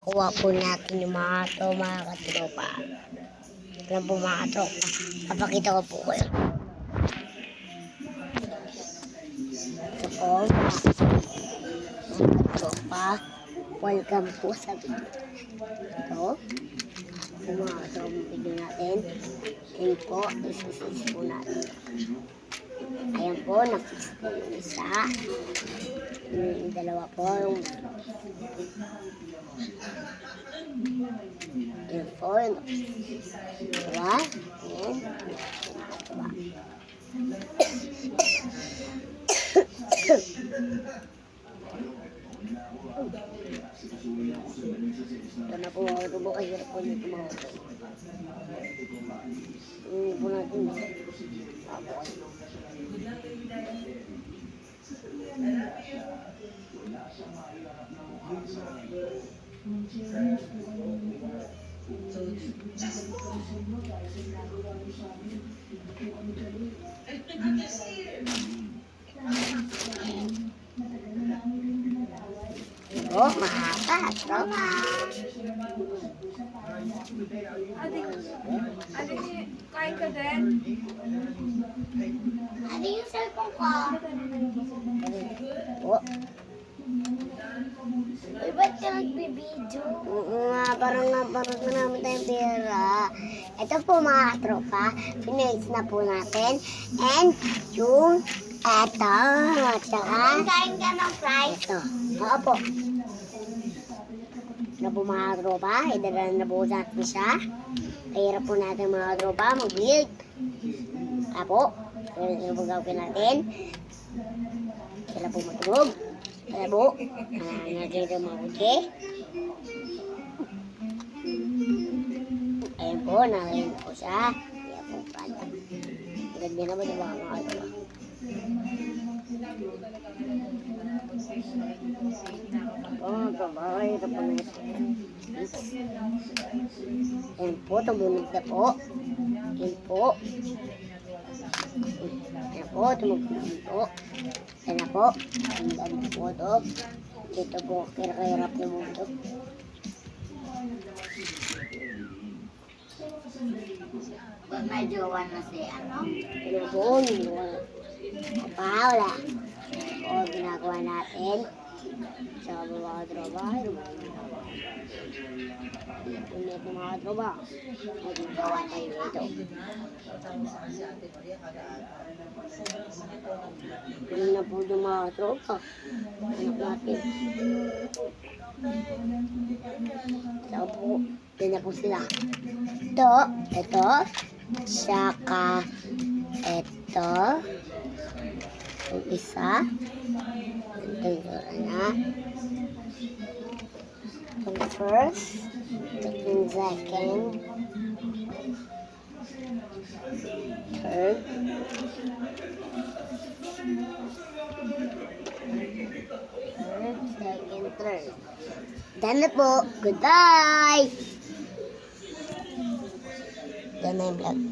kuha po natin yung mga ito, mga katropa. Alam po mga katropa. Papakita ko po kayo. Ito po, mga katropa. Welcome po sa video. Ito, mga katropa video natin. Ayan po, isusis po natin. Ayan po, na-fix po yung isa. Yung dalawa po. Ayan po, diba? Ayan. Ito na po mga tubo kasi hirap po nito mga tubo. Hindi po natin. Oh, mahaba, tropa. Kain ka din? Ano yung cellphone ko? Oh. Uy, ba't ka nagbibideo? Oo nga, parang naman tayong pera. Ito po mga tropa, pinalis na po natin. And yung eto, tsaka kain ka ng fries. Ito, oo po. Na po mga tropa, idala na po natin siya. Kahirap po natin mga tropa, mag-build. Apo, kaya po gawin natin. Sila po matulog. Kaya po, naging mga buti. Ayan po, nakain po siya. Kaya po pala. Ganda naman yung mga tropa. Oh, kabay, ito po na ito. Ayan po, tumunog na po. Ayan po. Ayan po, tumunog na po. Ayan na po. Ang dami po ito. Dito po, kira-kahirap na mo ito. May jowa na si ano? Ayan po, wala. O, ginagawa natin. Sa mga tropa, ulit ng mga tropa. Magagawa tayo ito. Ganun na po yung mga tropa. Anak natin. So po, yan na po sila. Ito, saka, ito, yung isa. Ito yung na. Yung first, yung second, third, second, third. Done na po. Goodbye! Done na yung vlog.